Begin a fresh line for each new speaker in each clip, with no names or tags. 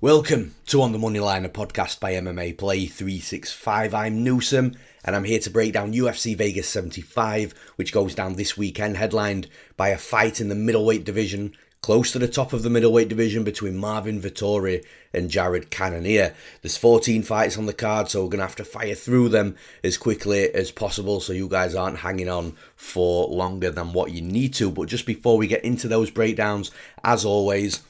Welcome to On the Moneyline, a podcast by MMA Play 365. I'm Newsome, and I'm here to break down UFC Vegas 75, which goes down this weekend, headlined by a fight in the middleweight division, close to the top of the middleweight division between Marvin Vettori and Cannonier. There's 14 fights on the card, so we're going to have to fire through them as quickly as possible so you guys aren't hanging on for longer than what you need to. But just before we get into those breakdowns, as always,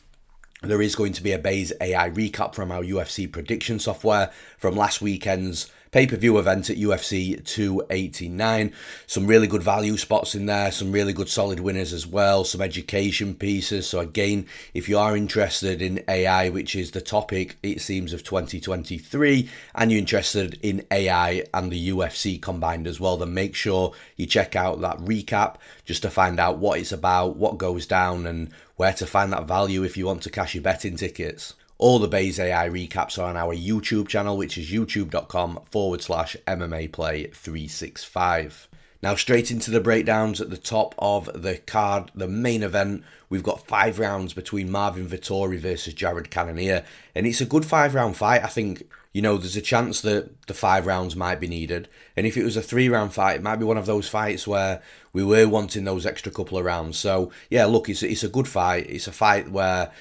there is going to be a Base AI recap from our UFC prediction software from last weekend's pay-per-view event at UFC 289. Some really good value spots in there, some really good solid winners as well, some education pieces. So again, if you are interested in AI, which is the topic, it seems, of 2023, and you're interested in AI and the UFC combined as well, then make sure you check out that recap just to find out what it's about, what goes down, and where to find that value if you want to cash your betting tickets. All the Base AI recaps are on our YouTube channel, which is youtube.com/MMA Play 365. Now, straight into the breakdowns at the top of the card, the main event. We've got 5 rounds between Marvin Vettori versus Cannonier, and it's a good 5-round fight. I think, there's a chance that the 5 rounds might be needed, and if it was a 3-round fight, it might be one of those fights where we were wanting those extra couple of rounds. So, yeah, look, it's a good fight. It's a fight where,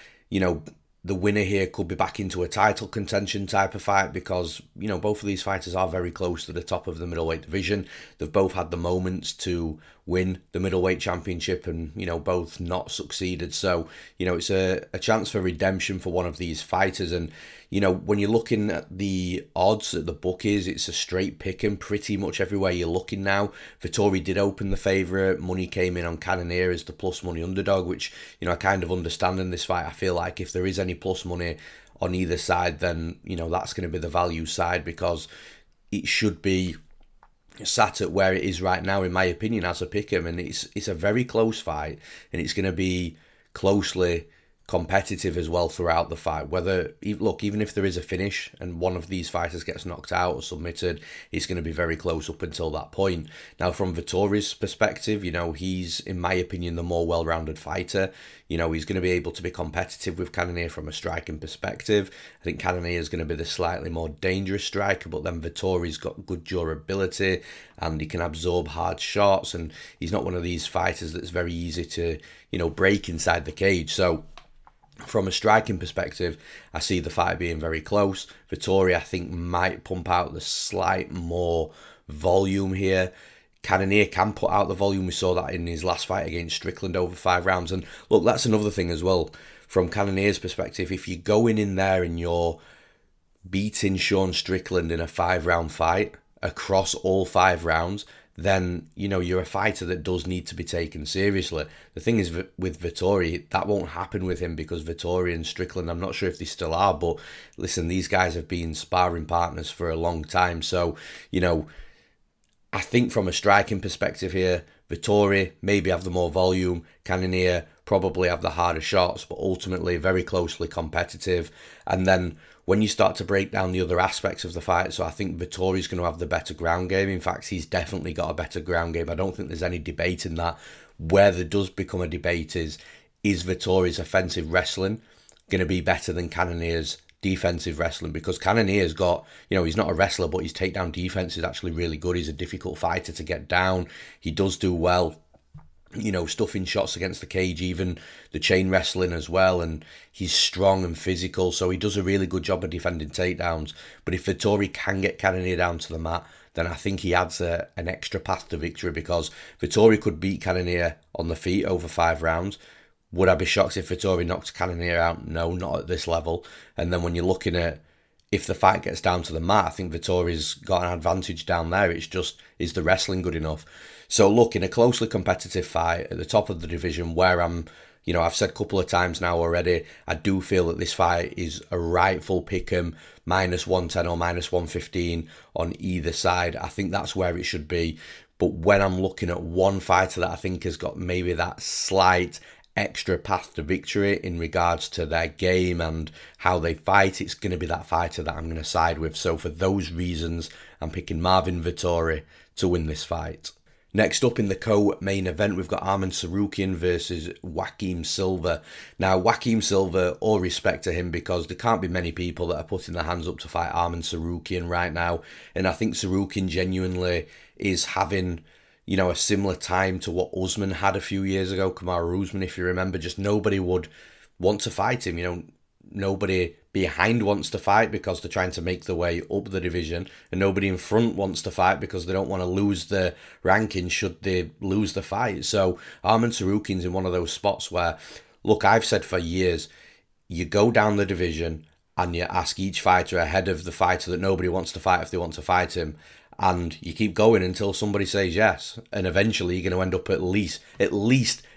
the winner here could be back into a title contention type of fight because, both of these fighters are very close to the top of the middleweight division. They've both had the moments to win the middleweight championship and, both not succeeded. So, it's a chance for redemption for one of these fighters. And, when you're looking at the odds at the bookies, it's a straight pick 'em pretty much everywhere you're looking now. Vettori did open the favourite. Money came in on Cannonier as the plus money underdog, which, I kind of understand in this fight. I feel like if there is any plus money on either side, then, that's going to be the value side because it should be sat at where it is right now, in my opinion, as a pick'em, and it's a very close fight, and it's going to be closely competitive as well throughout the fight. Even if there is a finish and one of these fighters gets knocked out or submitted, it's going to be very close up until that point. Now, from Vettori's perspective, he's, in my opinion, the more well-rounded fighter. He's going to be able to be competitive with Cannonier from a striking perspective. I think Cannonier is going to be the slightly more dangerous striker, but then Vettori's got good durability and he can absorb hard shots, and he's not one of these fighters that's very easy to, break inside the cage. So, from a striking perspective, I see the fight being very close. Vettori, I think, might pump out the slight more volume here. Cannonier can put out the volume. We saw that in his last fight against Strickland over 5 rounds. And look, that's another thing as well. From Cannonier's perspective, if you're going in there and you're beating Sean Strickland in a 5-round fight across all 5 rounds, then, you're a fighter that does need to be taken seriously. The thing is, with Vettori, that won't happen with him because Vettori and Strickland, I'm not sure if they still are, but listen, these guys have been sparring partners for a long time. So, I think from a striking perspective here, Vettori maybe have the more volume, Cannonier probably have the harder shots, but ultimately very closely competitive. And then when you start to break down the other aspects of the fight, so I think Vettori's going to have the better ground game. In fact, he's definitely got a better ground game. I don't think there's any debate in that. Where there does become a debate is Vettori's offensive wrestling going to be better than Cannonier's defensive wrestling? Because Cannonier's got, he's not a wrestler, but his takedown defense is actually really good. He's a difficult fighter to get down. He does do well, stuffing shots against the cage, even the chain wrestling as well, and he's strong and physical, so he does a really good job of defending takedowns. But if Vettori can get Cannonier down to the mat, then I think he adds an extra path to victory, because Vettori could beat Cannonier on the feet over 5 rounds. Would I be shocked if Vettori knocked Cannonier out? No, not at this level. And then when you're looking at if the fight gets down to the mat, I think Vettori's got an advantage down there. It's just, is the wrestling good enough? So look, in a closely competitive fight at the top of the division where I'm, I've said a couple of times now already, I do feel that this fight is a rightful pick'em, -110 or -115 on either side. I think that's where it should be. But when I'm looking at one fighter that I think has got maybe that slight extra path to victory in regards to their game and how they fight, it's going to be that fighter that I'm going to side with. So for those reasons, I'm picking Marvin Vettori to win this fight. Next up in the co-main event, we've got Armen Tsarukyan versus Joaquim Silva. Now, Joaquim Silva, all respect to him, because there can't be many people that are putting their hands up to fight Armen Tsarukyan right now. And I think Tsarukyan genuinely is having, a similar time to what Usman had a few years ago, Kamaru Usman, if you remember. Just nobody would want to fight him, nobody behind wants to fight because they're trying to make their way up the division, and nobody in front wants to fight because they don't want to lose the ranking should they lose the fight. So Armen Tsarukyan's in one of those spots where, look, I've said for years, you go down the division and you ask each fighter ahead of the fighter that nobody wants to fight if they want to fight him, and you keep going until somebody says yes, and eventually you're going to end up at least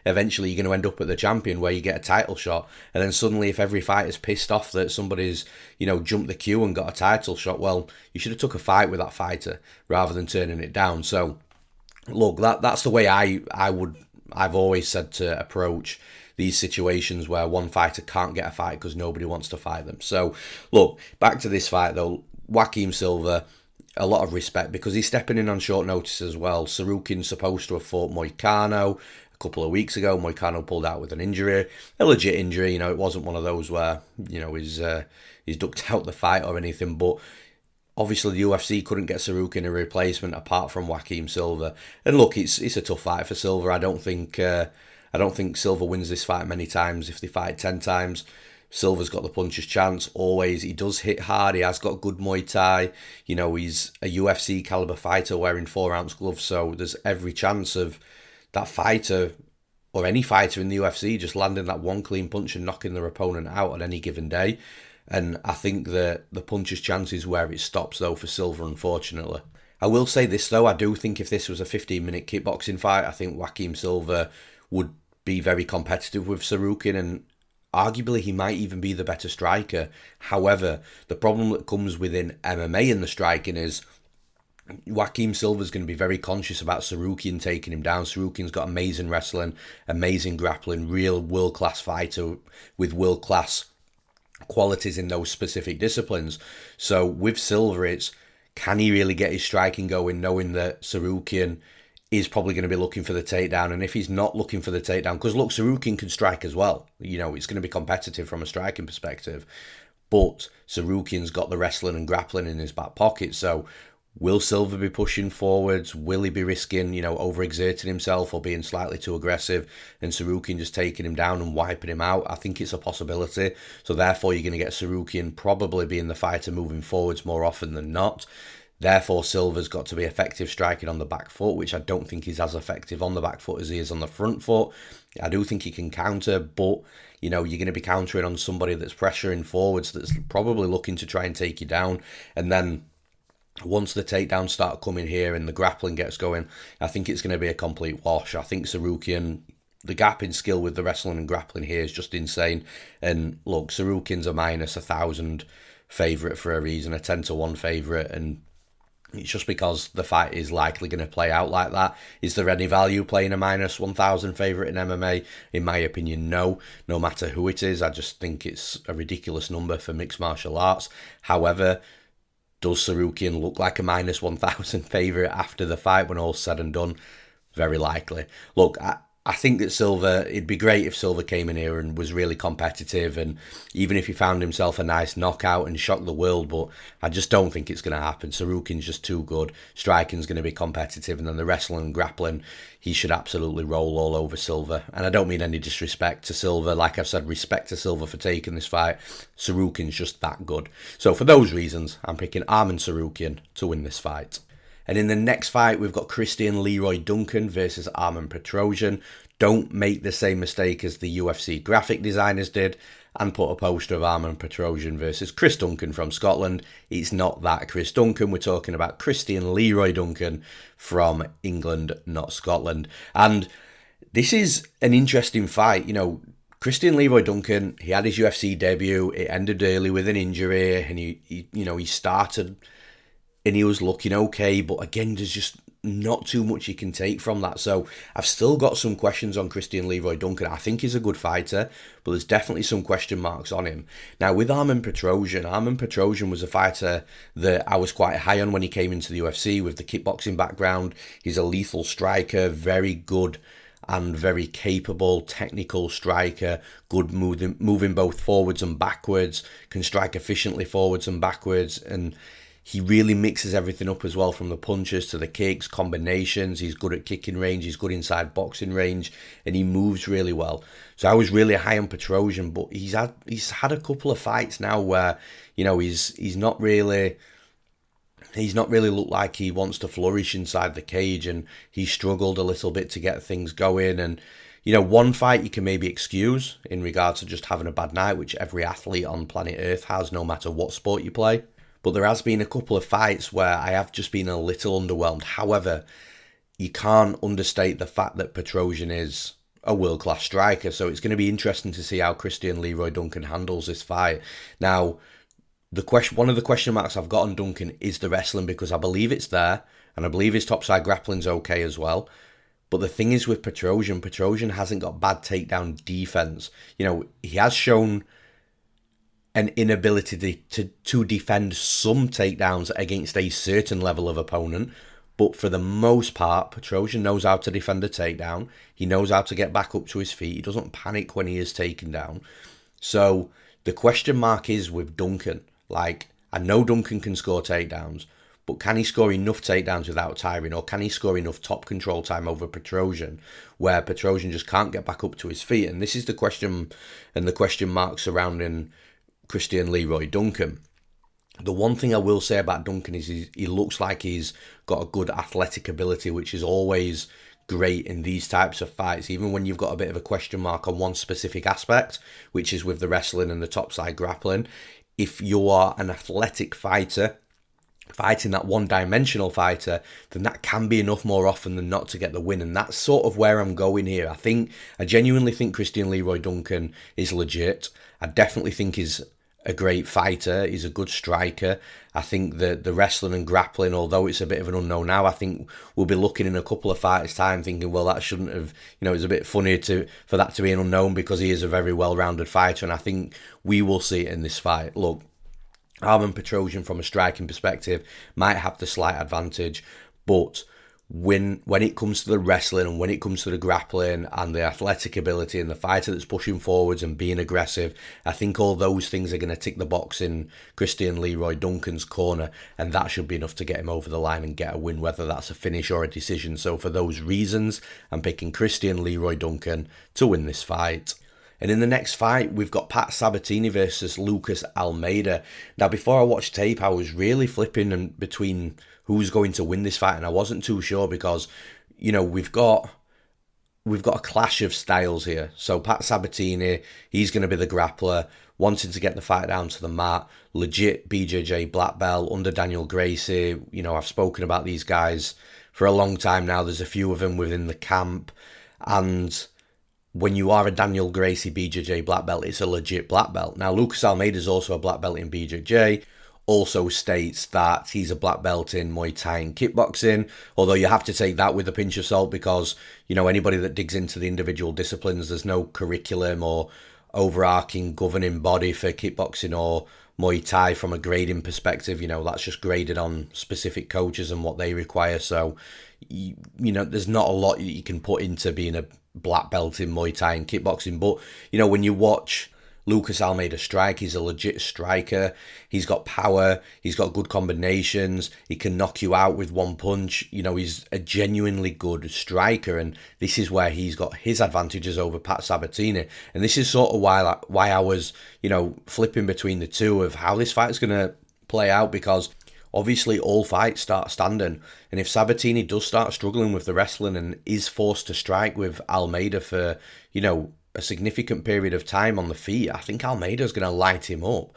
eventually you're going to end up at the champion where you get a title shot. And then suddenly, if every fighter's pissed off that somebody's, jumped the queue and got a title shot, well, you should have took a fight with that fighter rather than turning it down. So, look, that's the way I've always said to approach these situations where one fighter can't get a fight because nobody wants to fight them. So, look, back to this fight though. Joaquim Silva, a lot of respect because he's stepping in on short notice as well. Tsarukyan's supposed to have fought Moicano a couple of weeks ago. Moicano pulled out with an injury, a legit injury. It wasn't one of those where he's ducked out the fight or anything. But obviously the UFC couldn't get Tsarukyan a replacement apart from Joaquim Silva. And look, it's a tough fight for Silva. I don't think Silva wins this fight many times. If they fight 10 times. Silva's got the puncher's chance, always. He does hit hard. He has got good Muay Thai. He's a UFC caliber fighter wearing 4-ounce gloves. So there's every chance of that fighter or any fighter in the UFC just landing that one clean punch and knocking their opponent out on any given day. And I think that the puncher's chance is where it stops, though, for Silva, unfortunately. I will say this, though. I do think if this was a 15-minute kickboxing fight, I think Joaquim Silva would be very competitive with Tsarukyan, and arguably, he might even be the better striker. However, the problem that comes within MMA in the striking is Joaquim Silva's going to be very conscious about Tsarukyan taking him down. Tsarukyan's got amazing wrestling, amazing grappling, real world-class fighter with world-class qualities in those specific disciplines. So with Silva, it's can he really get his striking going, knowing that Tsarukyan is probably going to be looking for the takedown. And if he's not looking for the takedown, because look, Tsarukyan can strike as well. It's going to be competitive from a striking perspective. But Tsarukyan's got the wrestling and grappling in his back pocket. So will Silva be pushing forwards? Will he be risking, overexerting himself or being slightly too aggressive and Tsarukyan just taking him down and wiping him out? I think it's a possibility. So therefore, you're going to get Tsarukyan probably being the fighter moving forwards more often than not. Therefore, Silva's got to be effective striking on the back foot, which I don't think he's as effective on the back foot as he is on the front foot. I do think he can counter, but, you're going to be countering on somebody that's pressuring forwards, that's probably looking to try and take you down. And then once the takedowns start coming here and the grappling gets going, I think it's going to be a complete wash. I think Tsarukyan, the gap in skill with the wrestling and grappling here is just insane. And look, Tsarukyan's a minus 1,000 favourite for a reason, a 10-1 favourite, and it's just because the fight is likely going to play out like that. Is there any value playing a minus 1,000 favourite in MMA? In my opinion, no. No matter who it is, I just think it's a ridiculous number for mixed martial arts. However, does Tsarukyan look like a minus 1,000 favourite after the fight when all's said and done? Very likely. Look, I think that Silva, it'd be great if Silva came in here and was really competitive, and even if he found himself a nice knockout and shocked the world, but I just don't think it's going to happen. Tsarukyan's just too good. Striking's going to be competitive, and then the wrestling and grappling, he should absolutely roll all over Silva. And I don't mean any disrespect to Silva. Like I've said, respect to Silva for taking this fight. Tsarukyan's just that good. So for those reasons, I'm picking Armen Tsarukyan to win this fight. And in the next fight, we've got Cristian Leroy Duncan versus Armen Petrosyan. Don't make the same mistake as the UFC graphic designers did and put a poster of Armen Petrosyan versus Chris Duncan from Scotland. It's not that Chris Duncan. We're talking about Cristian Leroy Duncan from England, not Scotland. And this is an interesting fight. Cristian Leroy Duncan, he had his UFC debut. It ended early with an injury, and he started and he was looking okay, but again, there's just not too much you can take from that. So I've still got some questions on Cristian Leroy Duncan. I think he's a good fighter, but there's definitely some question marks on him. Now with Armen Petrosyan was a fighter that I was quite high on when he came into the UFC with the kickboxing background. He's a lethal striker, very good and very capable technical striker, good moving both forwards and backwards, can strike efficiently forwards and backwards, and he really mixes everything up as well, from the punches to the kicks, combinations. He's good at kicking range, he's good inside boxing range, and he moves really well. So I was really high on Petrosyan, but he's had a couple of fights now where, you know, he's not really looked like he wants to flourish inside the cage, and he struggled a little bit to get things going. And, you know, one fight you can maybe excuse in regards to just having a bad night, which every athlete on planet Earth has, no matter what sport you play. But there has been a couple of fights where I have just been a little underwhelmed. However, you can't understate the fact that Petrosyan is a world-class striker. So it's going to be interesting to see how Cristian Leroy Duncan handles this fight. Now, one of the question marks I've got on Duncan is the wrestling, because I believe it's there, and I believe his topside grappling's okay as well. But the thing is with Petrosyan hasn't got bad takedown defense. You know, he has shown an inability to defend some takedowns against a certain level of opponent. But for the most part, Petrosyan knows how to defend a takedown. He knows how to get back up to his feet. He doesn't panic when he is taken down. So the question mark is with Duncan. Like, I know Duncan can score takedowns, but can he score enough takedowns without tiring? Or can he score enough top control time over Petrosyan, where Petrosyan just can't get back up to his feet? And this is the question, and the question mark surrounding Cristian Leroy Duncan. The one thing I will say about Duncan is he looks like he's got a good athletic ability, which is always great in these types of fights, even when you've got a bit of a question mark on one specific aspect, which is with the wrestling and the topside grappling. If you are an athletic fighter fighting that one-dimensional fighter, then that can be enough more often than not to get the win. And that's sort of where I'm going here. I genuinely think Cristian Leroy Duncan is legit. I definitely think he's a great fighter. He's a good striker. I think that the wrestling and grappling, although it's a bit of an unknown now, I think we'll be looking in a couple of fights' time thinking, well, that shouldn't have, you know, it's a bit funny for that to be an unknown, because he is a very well-rounded fighter, and I think we will see it in this fight. Look, Armen Petrosyan, from a striking perspective, might have the slight advantage, but when it comes to the wrestling and when it comes to the grappling and the athletic ability and the fighter that's pushing forwards and being aggressive, I think all those things are going to tick the box in Cristian Leroy Duncan's corner, and that should be enough to get him over the line and get a win, whether that's a finish or a decision. So for those reasons, I'm picking Cristian Leroy Duncan to win this fight. And in the next fight, we've got Pat Sabatini versus Lucas Almeida. Now, before I watched tape, I was really flipping between who's going to win this fight, and I wasn't too sure because, you know, we've got a clash of styles here. So Pat Sabatini, he's going to be the grappler, wanting to get the fight down to the mat, legit BJJ black belt under Daniel Gracie. You know, I've spoken about these guys for a long time now. There's a few of them within the camp, and when you are a Daniel Gracie BJJ black belt, it's a legit black belt. Now, Lucas Almeida is also a black belt in BJJ, also states that he's a black belt in Muay Thai and kickboxing, although you have to take that with a pinch of salt because, you know, anybody that digs into the individual disciplines, there's no curriculum or overarching governing body for kickboxing or Muay Thai from a grading perspective. You know, that's just graded on specific coaches and what they require. So, you know, there's not a lot you can put into being a black belt in Muay Thai and kickboxing. But, you know, when you watch Lucas Almeida strike, he's a legit striker. He's got power. He's got good combinations. He can knock you out with one punch. You know, he's a genuinely good striker, and this is where he's got his advantages over Pat Sabatini. And this is sort of why I was, you know, flipping between the two of how this fight's going to play out, because obviously all fights start standing, and if Sabatini does start struggling with the wrestling and is forced to strike with Almeida for, you know, a significant period of time on the feet, I think Almeida's going to light him up.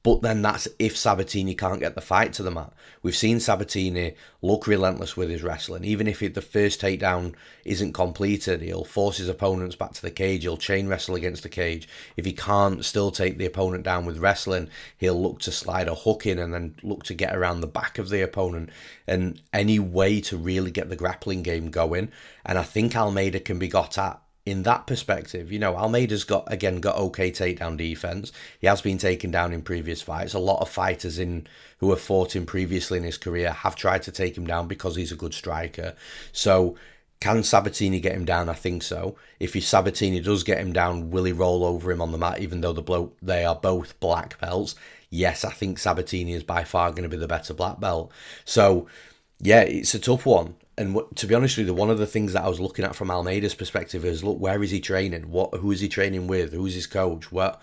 But then that's if Sabatini can't get the fight to the mat. We've seen Sabatini look relentless with his wrestling. Even if the first takedown isn't completed, he'll force his opponents back to the cage. He'll chain wrestle against the cage. If he can't still take the opponent down with wrestling, he'll look to slide a hook in and then look to get around the back of the opponent. And any way to really get the grappling game going. And I think Almeida can be got at in that perspective. Almeida's got okay takedown defense. He has been taken down in previous fights. A lot of fighters who have fought him previously in his career have tried to take him down because he's a good striker. So can Sabatini get him down? I think so. If Sabatini does get him down, will he roll over him on the mat, even though they are both black belts? Yes, I think Sabatini is by far going to be the better black belt. So yeah, it's a tough one. And to be honest with you, one of the things that I was looking at from Almeida's perspective is, look, where is he training? Who is he training with? Who's his coach? What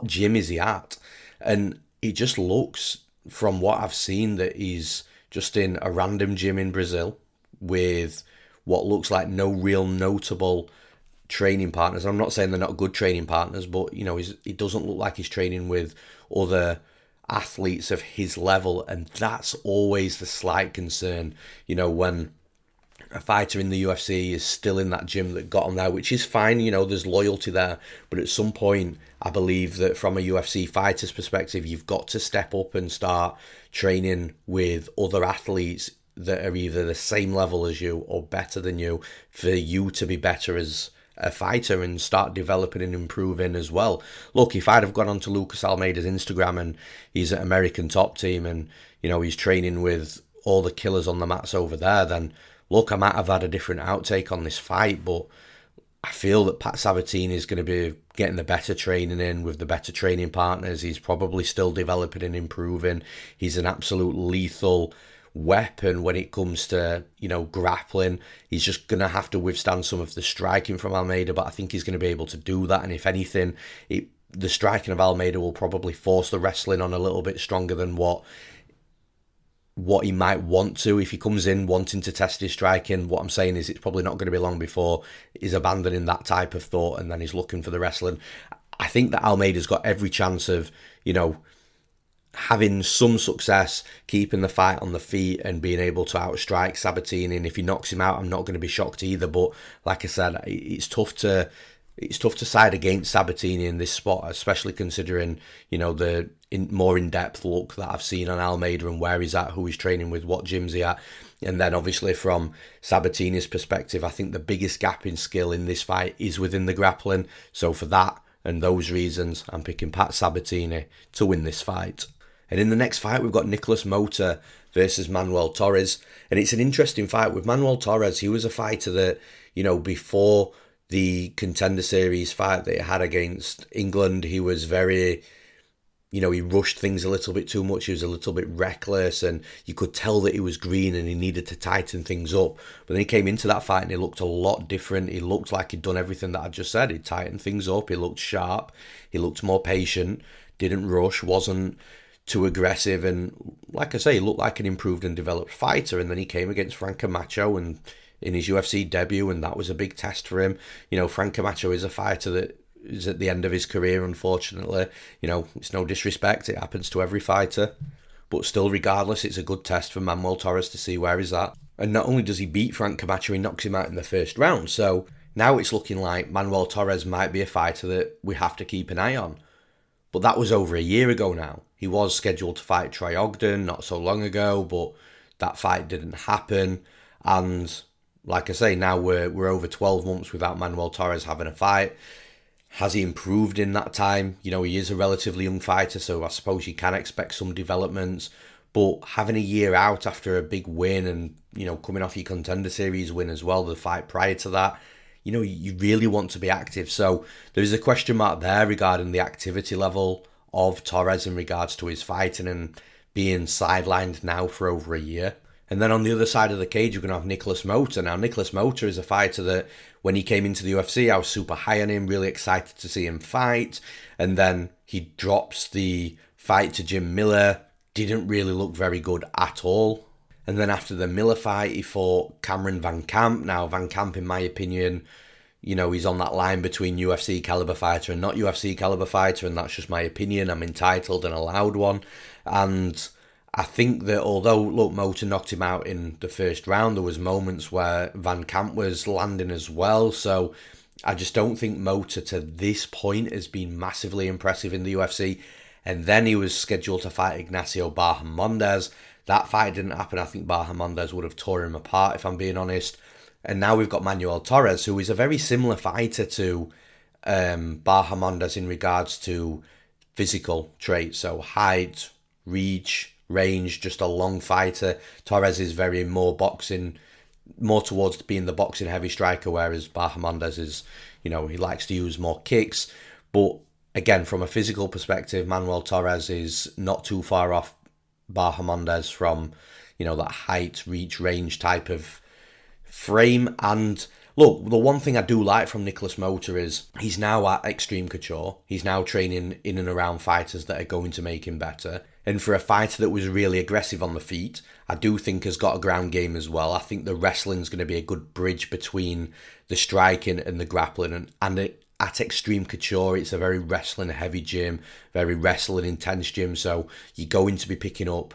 gym is he at? And it just looks, from what I've seen, that he's just in a random gym in Brazil with what looks like no real notable training partners. I'm not saying they're not good training partners, but it doesn't look like he's training with other athletes of his level, and that's always the slight concern. When a fighter in the UFC is still in that gym that got him there, which is fine, there's loyalty there. But at some point, I believe that from a UFC fighter's perspective, you've got to step up and start training with other athletes that are either the same level as you or better than you, for you to be better as a fighter and start developing and improving as well. Look, if I'd have gone onto Lucas Almeida's Instagram and he's at American Top Team and, he's training with all the killers on the mats over there, then look, I might have had a different outtake on this fight, but I feel that Pat Sabatini is going to be getting the better training in with the better training partners. He's probably still developing and improving. He's an absolute lethal weapon when it comes to, grappling. He's just going to have to withstand some of the striking from Almeida, but I think he's going to be able to do that. And if anything, the striking of Almeida will probably force the wrestling on a little bit stronger than what he might want to. If he comes in wanting to test his striking, what I'm saying is it's probably not going to be long before he's abandoning that type of thought and then he's looking for the wrestling. I think that Almeida's got every chance of, having some success, keeping the fight on the feet and being able to outstrike Sabatini. And if he knocks him out, I'm not going to be shocked either. But like I said, it's tough to side against Sabatini in this spot, especially considering, the more in-depth look that I've seen on Almeida and where he's at, who he's training with, what gyms he's at. And then obviously from Sabatini's perspective, I think the biggest gap in skill in this fight is within the grappling. So for that and those reasons, I'm picking Pat Sabatini to win this fight. And in the next fight, we've got Nikolas Motta versus Manuel Torres. And it's an interesting fight. With Manuel Torres, he was a fighter that, before the Contender Series fight that he had against England, he was very, he rushed things a little bit too much. He was a little bit reckless and you could tell that he was green and he needed to tighten things up. But then he came into that fight and he looked a lot different. He looked like he'd done everything that I just said. He'd tightened things up. He looked sharp. He looked more patient, didn't rush, wasn't too aggressive. And like I say, he looked like an improved and developed fighter. And then he came against Franco Macho and in his UFC debut, and that was a big test for him. Franco Macho is a fighter that is at the end of his career, unfortunately. It's no disrespect, it happens to every fighter. But still, regardless, it's a good test for Manuel Torres to see where he's at. And not only does he beat Franco Camacho, he knocks him out in the first round. So now it's looking like Manuel Torres might be a fighter that we have to keep an eye on. But that was over a year ago now. He was scheduled to fight Troy Ogden not so long ago, but that fight didn't happen. And like I say, now we're over 12 months without Manuel Torres having a fight. Has he improved in that time? He is a relatively young fighter, so I suppose you can expect some developments. But having a year out after a big win and, coming off your Contender Series win as well, the fight prior to that, you really want to be active. So there's a question mark there regarding the activity level of Torres in regards to his fighting and being sidelined now for over a year. And then on the other side of the cage, we're going to have Nikolas Motta. Now, Nikolas Motta is a fighter that when he came into the UFC, I was super high on him, really excited to see him fight. And then he drops the fight to Jim Miller, didn't really look very good at all. And then after the Miller fight, he fought Cameron Van Camp. Now, Van Camp, in my opinion, he's on that line between UFC caliber fighter and not UFC caliber fighter, and that's just my opinion. I'm entitled and allowed one. And I think that although, look, Motta knocked him out in the first round, there was moments where Van Camp was landing as well. So I just don't think Motta to this point has been massively impressive in the UFC. And then he was scheduled to fight Ignacio Hernandez. That fight didn't happen. I think Hernandez would have torn him apart, if I'm being honest. And now we've got Manuel Torres, who is a very similar fighter to Hernandez in regards to physical traits. So height, reach, range, just a long fighter. Torres is very more towards being the boxing heavy striker, whereas Hernandez is, he likes to use more kicks. But again, from a physical perspective, Manuel Torres is not too far off Hernandez from, that height, reach, range type of frame. And look, the one thing I do like from Nicolas Motta is he's now at Extreme Couture. He's now training in and around fighters that are going to make him better. And for a fighter that was really aggressive on the feet, I do think has got a ground game as well. I think the wrestling's going to be a good bridge between the striking and the grappling. And at Extreme Couture, it's a very wrestling heavy gym, very wrestling intense gym. So you're going to be picking up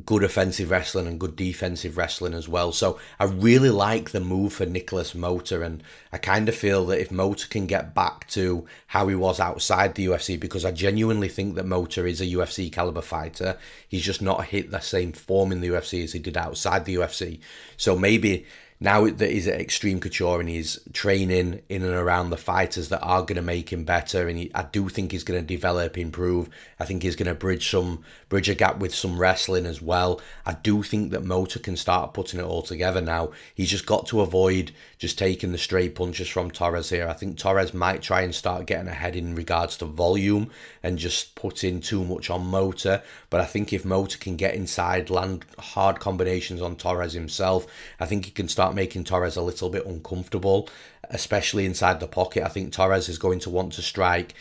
good offensive wrestling and good defensive wrestling as well. So I really like the move for Nicolas Motta, and I kind of feel that if Motta can get back to how he was outside the UFC, because I genuinely think that Motta is a UFC caliber fighter, he's just not hit the same form in the UFC as he did outside the UFC. So maybe now that he's at Extreme Couture and he's training in and around the fighters that are going to make him better, and I do think he's going to develop, improve. I think he's going to bridge a gap with some wrestling as well. I do think that Motta can start putting it all together now. He's just got to avoid just taking the straight punches from Torres here. I think Torres might try and start getting ahead in regards to volume and just put in too much on Motta. But I think if Motta can get inside, land hard combinations on Torres himself, I think he can start making Torres a little bit uncomfortable, especially inside the pocket. I think Torres is going to want to strike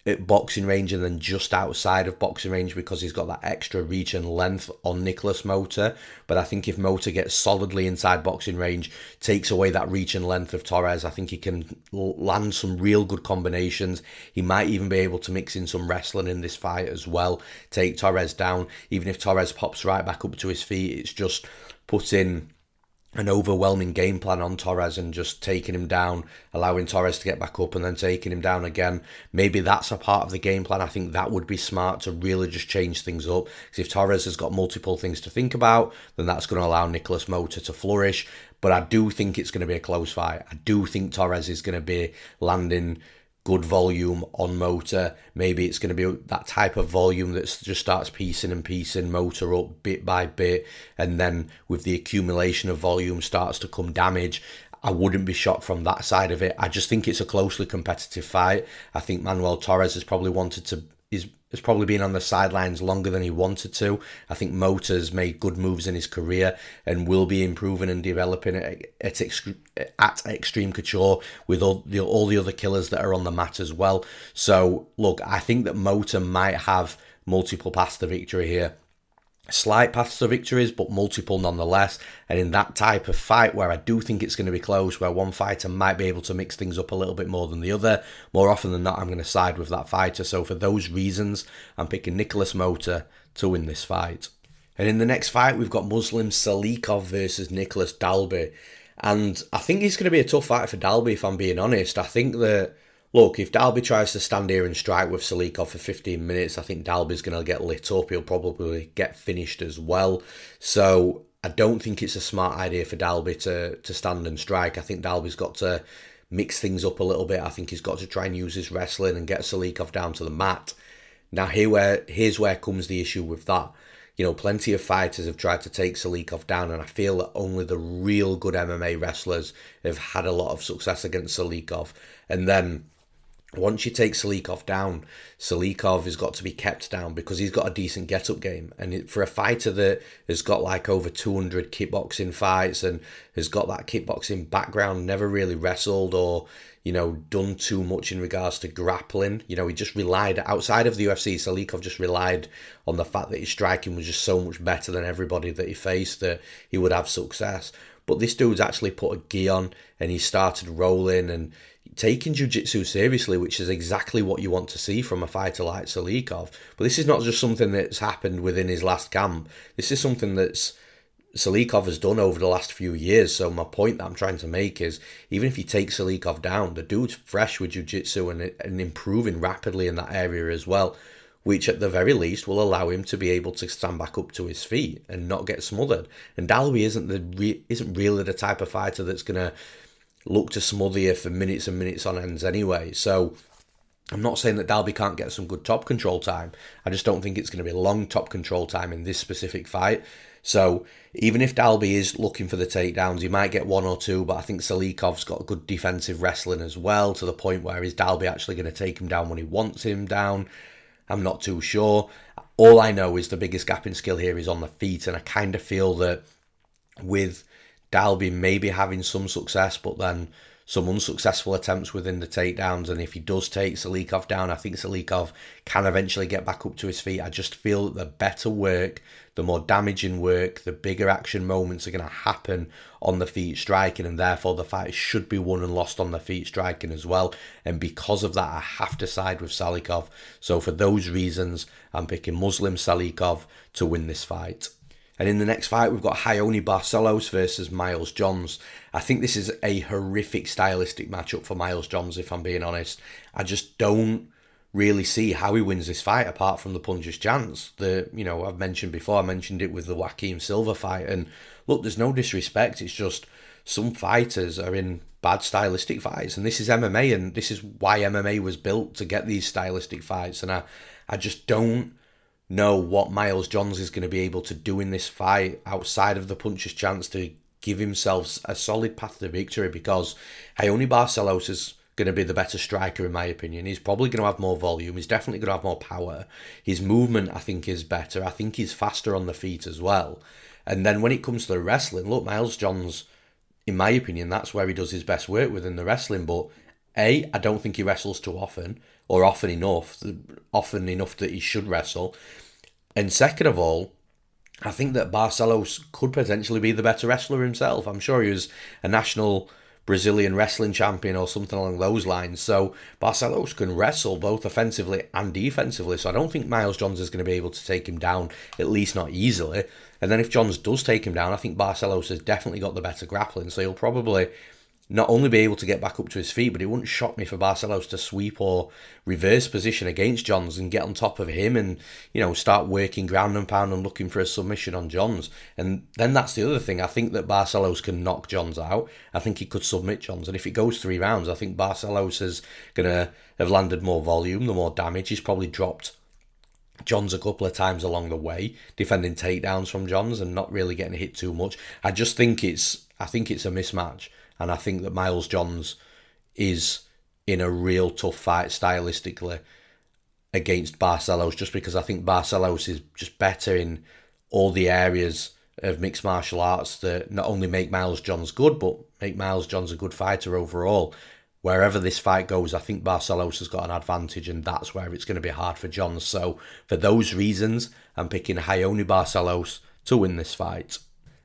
at boxing range and then just outside of boxing range, because he's got that extra reach and length on Nicolas Motta. But I think if Motta gets solidly inside boxing range, takes away that reach and length of Torres, I think he can land some real good combinations. He might even be able to mix in some wrestling in this fight as well, take Torres down. Even if Torres pops right back up to his feet, it's just putting an overwhelming game plan on Torres and just taking him down, allowing Torres to get back up and then taking him down again. Maybe that's a part of the game plan. I think that would be smart to really just change things up. Because if Torres has got multiple things to think about, then that's going to allow Nicolas Motta to flourish. But I do think it's going to be a close fight. I do think Torres is going to be landing good volume on Motta. Maybe it's going to be that type of volume that just starts piecing Motta up bit by bit, and then with the accumulation of volume starts to come damage. I wouldn't be shocked from that side of it. I just think it's a closely competitive fight. I think Manuel Torres has probably has probably been on the sidelines longer than he wanted to. I think Motta's made good moves in his career and will be improving and developing at Extreme Couture with all the other killers that are on the mat as well. So, look, I think that Motta might have multiple paths to victory here. Slight paths to victories, but multiple nonetheless. And in that type of fight where I do think it's going to be close, where one fighter might be able to mix things up a little bit more than the other, more often than not, I'm going to side with that fighter. So for those reasons, I'm picking Nicolas Motta to win this fight. And in the next fight, we've got Muslim Salikhov versus Nicolas Dalby. And I think it's going to be a tough fight for Dalby, if I'm being honest. I think that, look, if Dalby tries to stand here and strike with Salikhov for 15 minutes, I think Dalby's going to get lit up. He'll probably get finished as well. So I don't think it's a smart idea for Dalby to stand and strike. I think Dalby's got to mix things up a little bit. I think he's got to try and use his wrestling and get Salikhov down to the mat. Now, here's where comes the issue with that. You know, plenty of fighters have tried to take Salikhov down, and I feel that only the real good MMA wrestlers have had a lot of success against Salikhov. And then once you take Salikhov down, Salikhov has got to be kept down because he's got a decent get-up game. And for a fighter that has got like over 200 kickboxing fights and has got that kickboxing background, never really wrestled or, you know, done too much in regards to grappling. You know, he just relied, outside of the UFC, Salikhov just relied on the fact that his striking was just so much better than everybody that he faced that he would have success. But this dude's actually put a gi on and he started rolling and taking jiu-jitsu seriously, which is exactly what you want to see from a fighter like Salikhov. But this is not just something that's happened within his last camp. This is something that's Salikhov has done over the last few years. So my point that I'm trying to make is, even if you take Salikhov down, the dude's fresh with jiu-jitsu and improving rapidly in that area as well, which at the very least will allow him to be able to stand back up to his feet and not get smothered. And Dalby isn't really the type of fighter that's going to look to smother you for minutes and minutes on ends anyway. So I'm not saying that Dalby can't get some good top control time. I just don't think it's going to be long top control time in this specific fight. So even if Dalby is looking for the takedowns, he might get one or two, but I think Salikhov's got good defensive wrestling as well, to the point where is Dalby actually going to take him down when he wants him down? I'm not too sure. All I know is the biggest gap in skill here is on the feet, and I kind of feel that with Dalby maybe having some success, but then some unsuccessful attempts within the takedowns, and if he does take Salikhov down, I think Salikhov can eventually get back up to his feet. I just feel that the better work, the more damaging work, the bigger action moments are going to happen on the feet striking, and therefore the fight should be won and lost on the feet striking as well. And because of that, I have to side with Salikhov. So for those reasons, I'm picking Muslim Salikhov to win this fight. And in the next fight, we've got Raoni Barcelos versus Miles Johns. I think this is a horrific stylistic matchup for Miles Johns, if I'm being honest. I just don't really see how he wins this fight apart from the puncher's chance. I've mentioned before, I mentioned it with the Joaquim Silva fight. And look, there's no disrespect. It's just some fighters are in bad stylistic fights. And this is MMA, and this is why MMA was built, to get these stylistic fights. And I just don't know what Miles Johns is going to be able to do in this fight outside of the puncher's chance to give himself a solid path to victory, because Raoni Barcelos is going to be the better striker in my opinion. He's probably going to have more volume. He's definitely going to have more power. His movement, I think, is better. I think he's faster on the feet as well. And then when it comes to the wrestling, look, Miles Johns, in my opinion, that's where he does his best work within the wrestling. But I don't think he wrestles too often, or often enough that he should wrestle. And second of all, I think that Barcelos could potentially be the better wrestler himself. I'm sure he was a national Brazilian wrestling champion or something along those lines. So Barcelos can wrestle both offensively and defensively. So I don't think Miles Johns is going to be able to take him down, at least not easily. And then if Johns does take him down, I think Barcelos has definitely got the better grappling. So he'll probably not only be able to get back up to his feet, but it wouldn't shock me for Barcelos to sweep or reverse position against Johns and get on top of him and, start working ground and pound and looking for a submission on Johns. And then that's the other thing. I think that Barcelos can knock Johns out. I think he could submit Johns. And if it goes 3 rounds, I think Barcelos is going to have landed more volume, the more damage. He's probably dropped Johns a couple of times along the way, defending takedowns from Johns and not really getting hit too much. I think it's a mismatch. And I think that Miles Johns is in a real tough fight stylistically against Barcelos, just because I think Barcelos is just better in all the areas of mixed martial arts that not only make Miles Johns good, but make Miles Johns a good fighter overall. Wherever this fight goes, I think Barcelos has got an advantage, and that's where it's going to be hard for Johns. So for those reasons, I'm picking Raoni Barcelos to win this fight.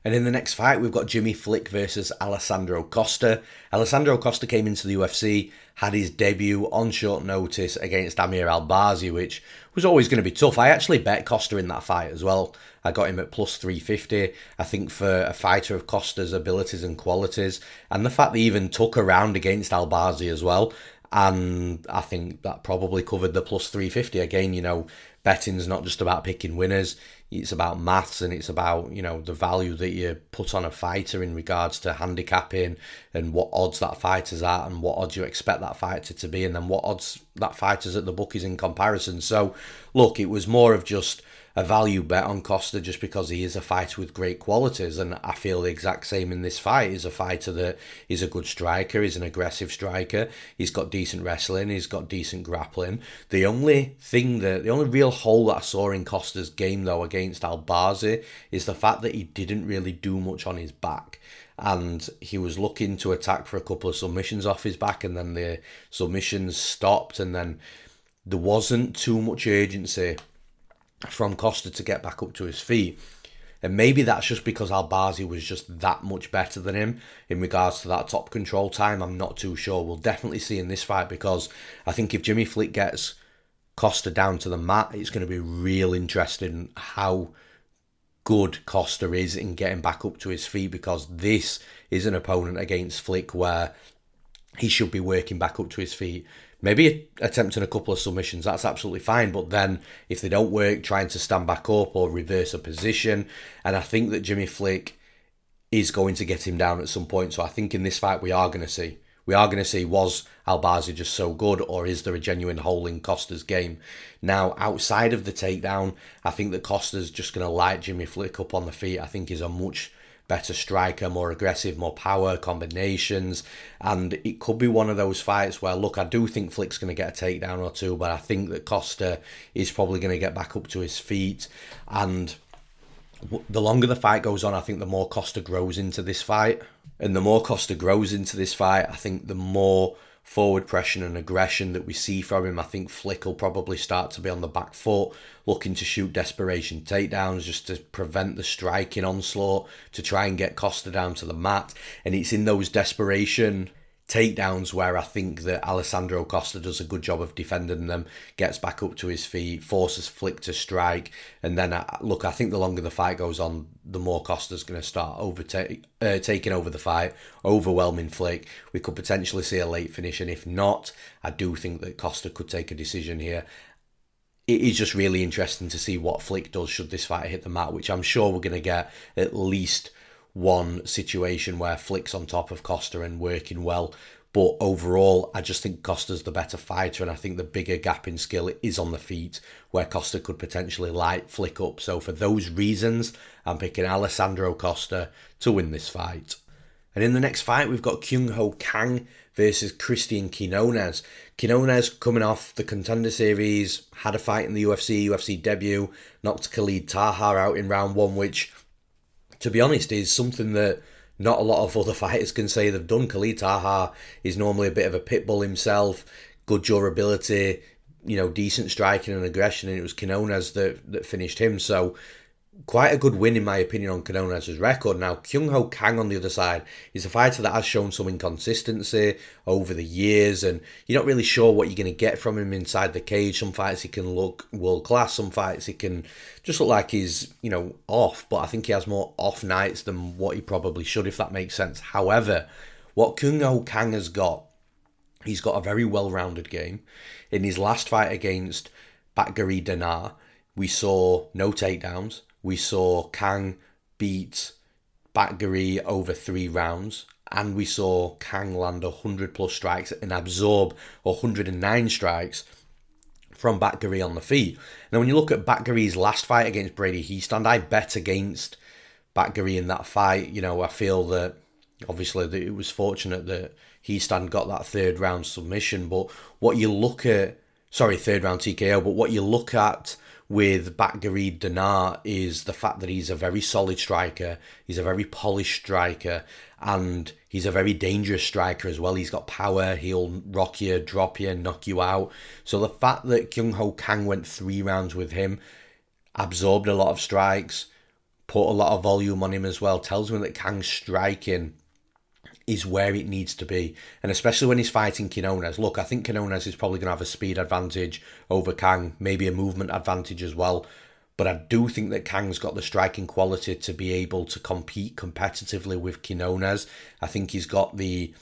And in the next fight, we've got Jimmy Flick versus Alessandro Costa. Alessandro Costa came into the UFC, had his debut on short notice against Amir Albazi, which was always going to be tough. I actually bet Costa in that fight as well. I got him at plus 350. I think for a fighter of Costa's abilities and qualities, and the fact that he even took a round against Albazi as well, and I think that probably covered the plus 350. Again, betting's not just about picking winners. It's about maths, and it's about, the value that you put on a fighter in regards to handicapping and what odds that fighter's at and what odds you expect that fighter to be, and then what odds that fighter's at the bookies in comparison. So, look, it was more of just a value bet on Costa just because he is a fighter with great qualities, and I feel the exact same in this fight. He's a fighter that is a good striker, he's an aggressive striker, he's got decent wrestling, he's got decent grappling. The only real hole that I saw in Costa's game though against Albazi is the fact that he didn't really do much on his back. And he was looking to attack for a couple of submissions off his back, and then the submissions stopped, and then there wasn't too much urgency from Costa to get back up to his feet. And maybe that's just because Albazi was just that much better than him in regards to that top control time. I'm not too sure. We'll definitely see in this fight, because I think if Jimmy Flick gets Costa down to the mat, it's going to be real interesting how good Costa is in getting back up to his feet, because this is an opponent against Flick where he should be working back up to his feet. Maybe attempting a couple of submissions, that's absolutely fine. But then if they don't work, trying to stand back up or reverse a position. And I think that Jimmy Flick is going to get him down at some point. So I think in this fight we are going to see, was Albazi just so good, or is there a genuine hole in Costa's game? Now, outside of the takedown, I think that Costa's just going to light Jimmy Flick up on the feet. I think he's a much better striker, more aggressive, more power, combinations. And it could be one of those fights where, look, I do think Flick's going to get a takedown or two, but I think that Costa is probably going to get back up to his feet. And the longer the fight goes on, I think the more Costa grows into this fight. And the more Costa grows into this fight, I think the more forward pressure and aggression that we see from him. I think Flick will probably start to be on the back foot, looking to shoot desperation takedowns just to prevent the striking onslaught, to try and get Costa down to the mat. And it's in those desperation takedowns where I think that Alessandro Costa does a good job of defending them, gets back up to his feet, forces Flick to strike. And then, I think the longer the fight goes on, the more Costa's going to start taking over the fight, overwhelming Flick. We could potentially see a late finish, and if not, I do think that Costa could take a decision here. It is just really interesting to see what Flick does should this fight hit the mat, which I'm sure we're going to get at least one situation where Flick's on top of Costa and working well. But overall, I just think Costa's the better fighter, and I think the bigger gap in skill is on the feet, where Costa could potentially light Flick up. So for those reasons, I'm picking Alessandro Costa to win this fight. And in the next fight, we've got Kang versus Cristian Quinonez. Quinonez coming off the Contender Series, had a fight in the UFC debut, knocked Khalid Taha out in round one, which, to be honest, is something that not a lot of other fighters can say they've done. Khalid Taha is normally a bit of a pit bull himself, good durability, decent striking and aggression, and it was Quinonez that finished him. So quite a good win, in my opinion, on Quinonez's record. Now, Kang on the other side is a fighter that has shown some inconsistency over the years, and you're not really sure what you're going to get from him inside the cage. Some fights he can look world class, some fights he can just look like he's, off, but I think he has more off nights than what he probably should, if that makes sense. However, what Kang has got, he's got a very well-rounded game. In his last fight against Bakary Dinar, we saw no takedowns. We saw Kang beat Bakary over 3 rounds, and we saw Kang land 100 plus strikes and absorb 109 strikes from Bakary on the feet. Now, when you look at Bakary's last fight against Brady Heastand, I bet against Bakary in that fight. I feel that obviously that it was fortunate that Heastand got that third round submission, but what you look at, third round TKO, but what you look at with Bakary Dinar is the fact that he's a very solid striker, he's a very polished striker, and he's a very dangerous striker as well. He's got power, he'll rock you, drop you, knock you out. So the fact that Kang went 3 rounds with him, absorbed a lot of strikes, put a lot of volume on him as well, tells me that Kang's striking is where it needs to be. And especially when he's fighting Quinonez. Look, I think Quinonez is probably going to have a speed advantage over Kang, maybe a movement advantage as well. But I do think that Kang's got the striking quality to be able to compete competitively with Quinonez. I think he's got the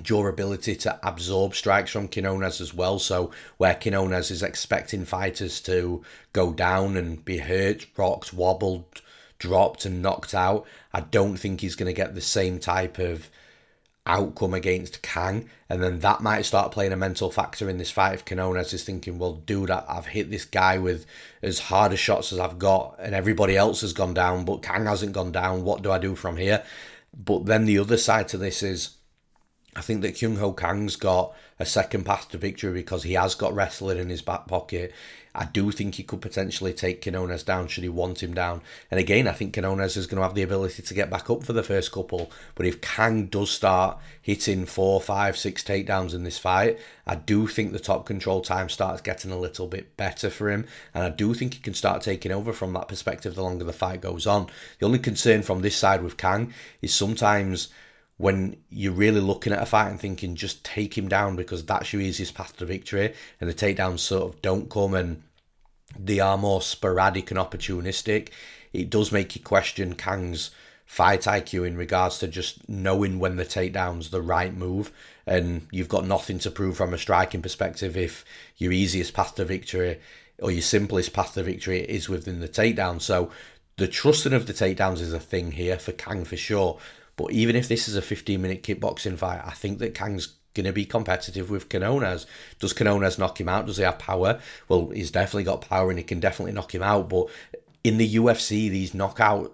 durability to absorb strikes from Quinonez as well. So where Quinonez is expecting fighters to go down and be hurt, rocked, wobbled, dropped and knocked out, I don't think he's going to get the same type of outcome against Kang. And then that might start playing a mental factor in this fight if Quinonez is thinking, well, dude, I've hit this guy with as hard a shots as I've got and everybody else has gone down, but Kang hasn't gone down. What do I do from here? But then the other side to this is I think that Kang's got a second path to victory because he has got wrestling in his back pocket. I do think he could potentially take Quinonez down should he want him down. And again, I think Quinonez is going to have the ability to get back up for the first couple. But if Kang does start hitting 4, 5, 6 takedowns in this fight, I do think the top control time starts getting a little bit better for him. And I do think he can start taking over from that perspective the longer the fight goes on. The only concern from this side with Kang is sometimes when you're really looking at a fight and thinking just take him down because that's your easiest path to victory, and the takedowns sort of don't come and they are more sporadic and opportunistic, it does make you question Kang's fight IQ in regards to just knowing when the takedown's the right move, and you've got nothing to prove from a striking perspective if your easiest path to victory or your simplest path to victory is within the takedown. So the trusting of the takedowns is a thing here for Kang for sure. But even if this is a 15-minute kickboxing fight, I think that Kang's going to be competitive with Quinonez. Does Quinonez knock him out? Does he have power? Well, he's definitely got power and he can definitely knock him out. But in the UFC, these knockouts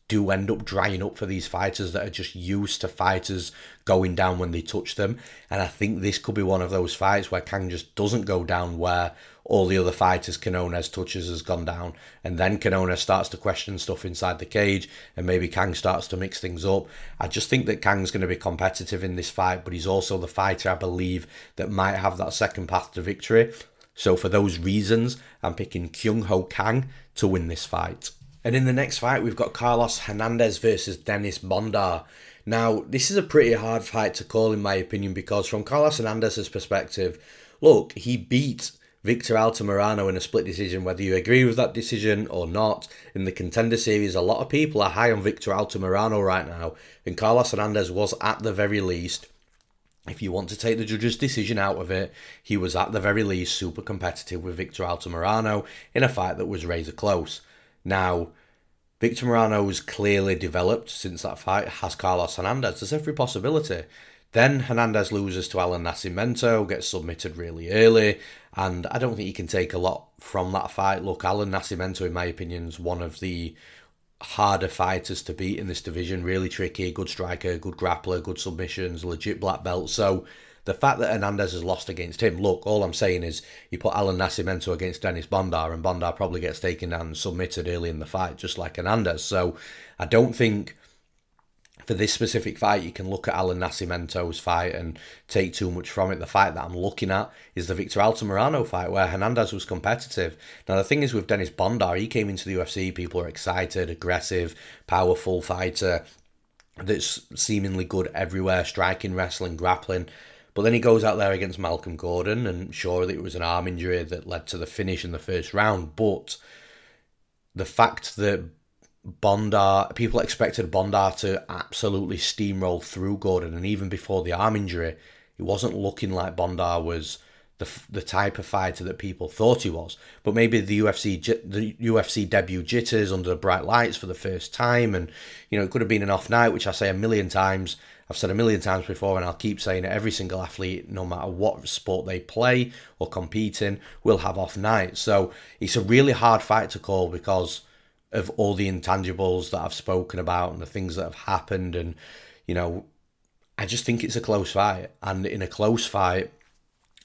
do end up drying up for these fighters that are just used to fighters going down when they touch them. And I think this could be one of those fights where Kang just doesn't go down where all the other fighters Quinonez touches has gone down. And then Quinonez starts to question stuff inside the cage and maybe Kang starts to mix things up. I just think that Kang's going to be competitive in this fight, but he's also the fighter, I believe, that might have that second path to victory. So for those reasons, I'm picking Kang to win this fight. And in the next fight, we've got Carlos Hernandez versus Dennis Bondar. Now, this is a pretty hard fight to call in my opinion because from Carlos Hernandez's perspective, look, he beat Victor Altamirano in a split decision, whether you agree with that decision or not. In the Contender Series, a lot of people are high on Victor Altamirano right now, and Carlos Hernandez was at the very least, if you want to take the judge's decision out of it, he was at the very least super competitive with Victor Altamirano in a fight that was razor close. Now, Victor Morano's clearly developed since that fight. Has Carlos Hernandez? There's every possibility. Then Hernandez loses to Alan Nascimento, gets submitted really early, and I don't think you can take a lot from that fight. Look, Alan Nascimento, in my opinion, is one of the harder fighters to beat in this division. Really tricky, good striker, good grappler, good submissions, legit black belt. So the fact that Hernandez has lost against him, look, all I'm saying is you put Alan Nascimento against Dennis Bondar, and Bondar probably gets taken down and submitted early in the fight, just like Hernandez. So I don't think for this specific fight, you can look at Alan Nascimento's fight and take too much from it. The fight that I'm looking at is the Victor Altamirano fight, where Hernandez was competitive. Now, the thing is with Dennis Bondar, he came into the UFC, people are excited, aggressive, powerful fighter that's seemingly good everywhere, striking, wrestling, grappling. But then he goes out there against Malcolm Gordon, and sure, it was an arm injury that led to the finish in the first round. But the fact that Bondar, people expected Bondar to absolutely steamroll through Gordon, and even before the arm injury, it wasn't looking like Bondar was the type of fighter that people thought he was. But maybe the UFC debut jitters under the bright lights for the first time, and it could have been an off night, which I say a million times. I've said a million times before, and I'll keep saying it. Every single athlete, no matter what sport they play or compete in, will have off nights. So it's a really hard fight to call because of all the intangibles that I've spoken about and the things that have happened. And, I just think it's a close fight. And in a close fight,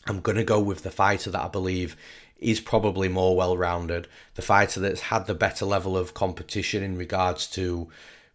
I'm going to go with the fighter that I believe is probably more well-rounded, the fighter that's had the better level of competition in regards to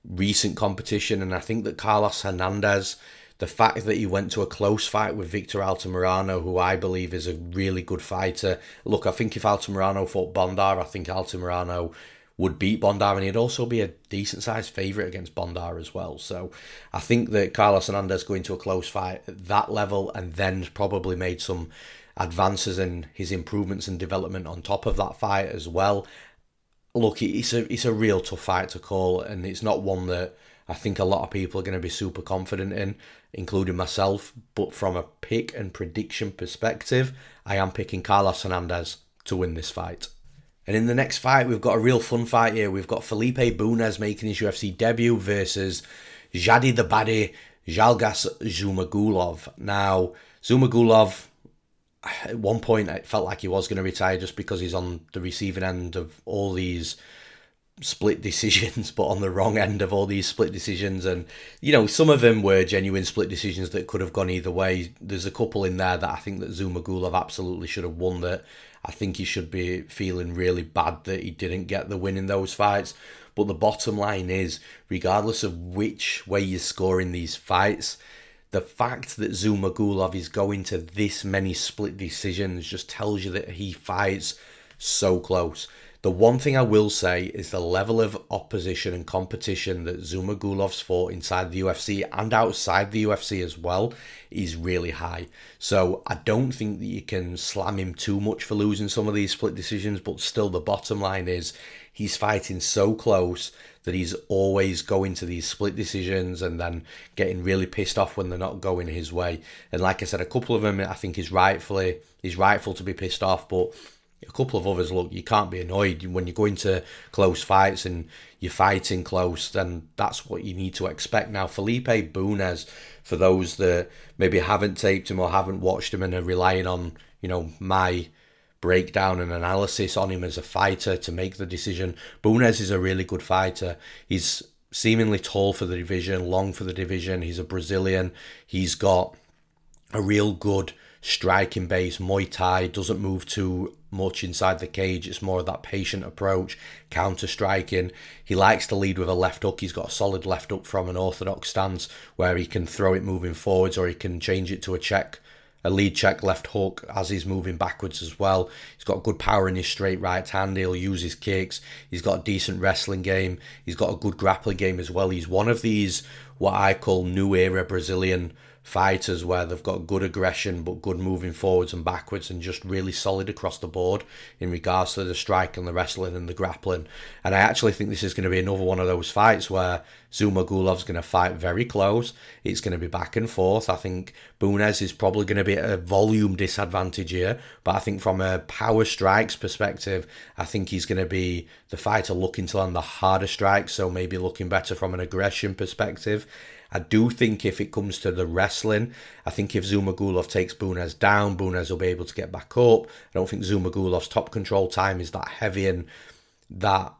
recent competition. And I think that Carlos Hernandez, the fact that he went to a close fight with Victor Altamirano, who I believe is a really good fighter. Look, I think if Altamirano fought Bondar, I think Altamirano would beat Bondar, and he'd also be a decent-sized favourite against Bondar as well. So I think that Carlos Hernandez going to a close fight at that level and then probably made some advances in his improvements and development on top of that fight as well. Look, it's a real tough fight to call, and it's not one that I think a lot of people are going to be super confident in, including myself. But from a pick and prediction perspective, I am picking Carlos Hernandez to win this fight. And in the next fight, we've got a real fun fight here. We've got Felipe Bunes making his UFC debut versus Jadi the Baddie Zhalgas Zhumagulov. Now, Zhumagulov, at one point, it felt like he was going to retire just because he's on the receiving end of all these split decisions, but on the wrong end of all these split decisions. And, some of them were genuine split decisions that could have gone either way. There's a couple in there that I think that Zhumagulov absolutely should have won, that I think he should be feeling really bad that he didn't get the win in those fights. But the bottom line is, regardless of which way you're scoring these fights, the fact that Zhumagulov is going to this many split decisions just tells you that he fights so close. The one thing I will say is the level of opposition and competition that Zhumagulov's fought inside the UFC and outside the UFC as well is really high. So I don't think that you can slam him too much for losing some of these split decisions, but still the bottom line is he's fighting so close that he's always going to these split decisions and then getting really pissed off when they're not going his way. And like I said, a couple of them I think is rightful to be pissed off, but a couple of others, look, you can't be annoyed. When you go into close fights and you're fighting close, then that's what you need to expect. Now, Felipe Bunes, for those that maybe haven't taped him or haven't watched him and are relying on, my breakdown and analysis on him as a fighter to make the decision, Bunes is a really good fighter. He's seemingly tall for the division, long for the division. He's a Brazilian. He's got a real good striking base, Muay Thai, doesn't move too much inside the cage. It's more of that patient approach, counter striking. He likes to lead with a left hook. He's got a solid left hook from an orthodox stance where he can throw it moving forwards, or he can change it to a lead check left hook as he's moving backwards as well. He's got good power in his straight right hand. He'll use his kicks. He's got a decent wrestling game. He's got a good grappling game as well. He's one of these, what I call new era Brazilian fighters, where they've got good aggression but good moving forwards and backwards, and just really solid across the board in regards to the strike and the wrestling and the grappling. And I actually think this is going to be another one of those fights where Zhumagulov's going to fight very close. It's going to be back and forth. I think Bunes is probably going to be at a volume disadvantage here, but I think from a power strikes perspective, I think he's going to be the fighter looking to land the harder strikes, so maybe looking better from an aggression perspective. I do think if it comes to the wrestling, I think if Zhumagulov takes Bunes down, Bunes will be able to get back up. I don't think Zhumagulov's top control time is that heavy and that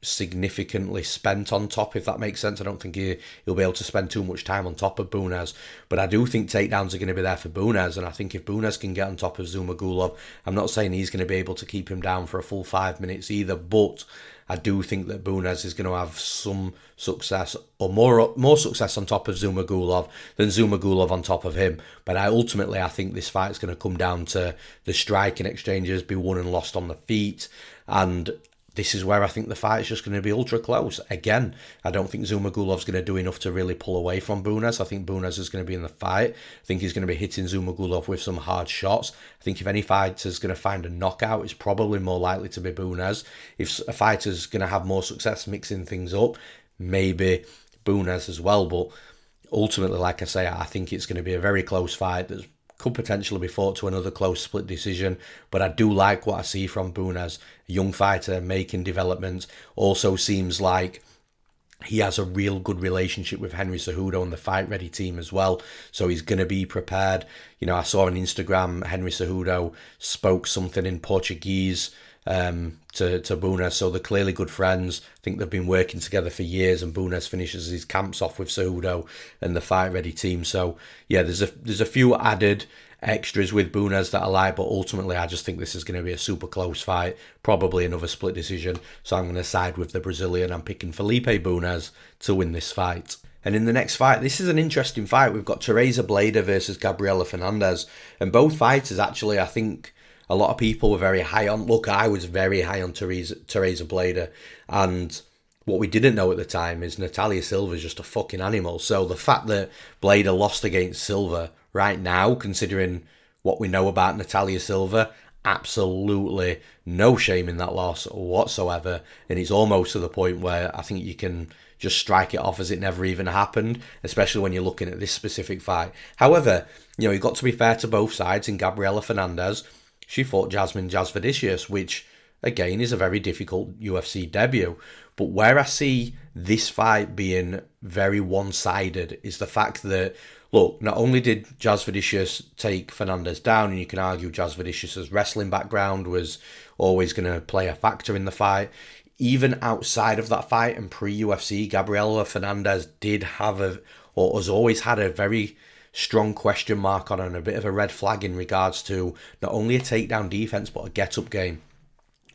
significantly spent on top, if that makes sense. I don't think he'll be able to spend too much time on top of Bunes, but I do think takedowns are going to be there for Bunes, and I think if Bunes can get on top of Zhumagulov, I'm not saying he's going to be able to keep him down for a full 5 minutes either, but I do think that Bunes is going to have some success, or more success on top of Zhumagulov than Zhumagulov on top of him. But ultimately, I think this fight is going to come down to the striking exchanges, be won and lost on the feet, and this is where I think the fight is just going to be ultra close. Again, I don't think Zhumagulov's going to do enough to really pull away from Bunes. I think Bunes is going to be in the fight. I think he's going to be hitting Zhumagulov with some hard shots. I think if any fighter's going to find a knockout, it's probably more likely to be Bunes. If a fighter's going to have more success mixing things up, maybe Bunes as well. But ultimately, like I say, I think it's going to be a very close fight that could potentially be fought to another close split decision. But I do like what I see from Bunes, a young fighter making developments. Also seems like he has a real good relationship with Henry Cejudo and the Fight Ready team as well. So he's going to be prepared. I saw on Instagram, Henry Cejudo spoke something in Portuguese to Bunes, so they're clearly good friends. I think they've been working together for years, and Bunes finishes his camps off with Cejudo and the Fight Ready team. So yeah, there's a few added extras with Bunes that I like, but ultimately I just think this is going to be a super close fight, probably another split decision. So I'm going to side with the Brazilian. I'm picking Felipe Bunes to win this fight. And in the next fight, this is an interesting fight. We've got Teresa Bleda versus Gabriela Fernandez, and both fighters actually, I think a lot of people were very high on. Look, I was very high on Teresa Bleda, and what we didn't know at the time is Natalia Silva is just a fucking animal. So the fact that Bleda lost against Silva right now, considering what we know about Natalia Silva, absolutely no shame in that loss whatsoever. And it's almost to the point where I think you can just strike it off as it never even happened, especially when you're looking at this specific fight. However, you've got to be fair to both sides. In Gabriela Fernandez, she fought Jasmine Jasvidicius, which, again, is a very difficult UFC debut. But where I see this fight being very one-sided is the fact that, look, not only did Jasvidicius take Fernandez down, and you can argue Jasvidicius' wrestling background was always going to play a factor in the fight, even outside of that fight and pre-UFC, Gabriela Fernandez did have or has always had a very strong question mark on her and a bit of a red flag in regards to not only a takedown defense, but a get-up game.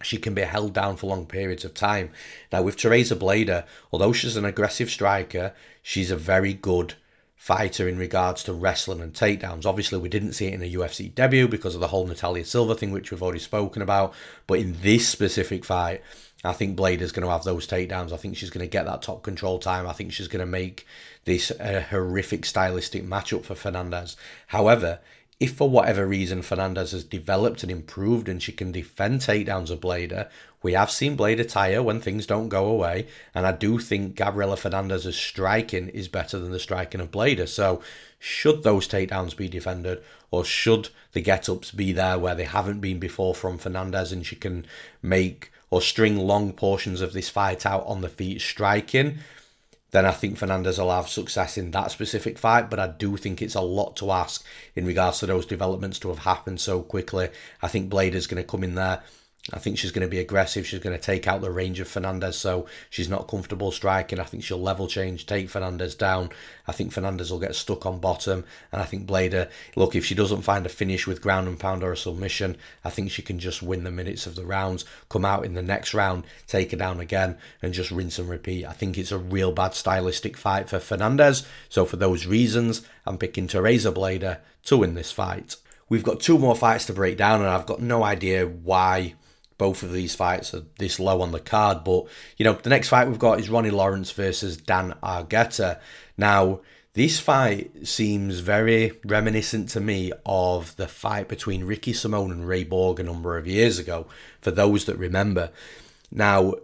She can be held down for long periods of time. Now, with Teresa Blader, although she's an aggressive striker, she's a very good fighter in regards to wrestling and takedowns. Obviously, we didn't see it in a UFC debut because of the whole Natalia Silva thing, which we've already spoken about. But in this specific fight, I think Blader's going to have those takedowns. I think she's going to get that top control time. I think she's going to make this a horrific stylistic matchup for Fernandez. However, if for whatever reason Fernandez has developed and improved and she can defend takedowns of Blader, we have seen Blader tire when things don't go away, and I do think Gabriela Fernandez's striking is better than the striking of Blader. So should those takedowns be defended, or should the get-ups be there where they haven't been before from Fernandez, and she can make or string long portions of this fight out on the feet striking, then I think Fernandez will have success in that specific fight. But I do think it's a lot to ask in regards to those developments to have happened so quickly. I think Blader's going to come in there. I think she's going to be aggressive. She's going to take out the range of Fernandez, so she's not comfortable striking. I think she'll level change, take Fernandez down. I think Fernandez will get stuck on bottom. And I think Blader, look, if she doesn't find a finish with ground and pound or a submission, I think she can just win the minutes of the rounds, come out in the next round, take her down again, and just rinse and repeat. I think it's a real bad stylistic fight for Fernandez. So for those reasons, I'm picking Teresa Blader to win this fight. We've got two more fights to break down, and I've got no idea why both of these fights are this low on the card. But, you know, the next fight we've got is Ronnie Lawrence versus Dan Argueta. Now, this fight seems very reminiscent to me of the fight between Ricky Simón and Ray Borg a number of years ago, for those that remember. Now,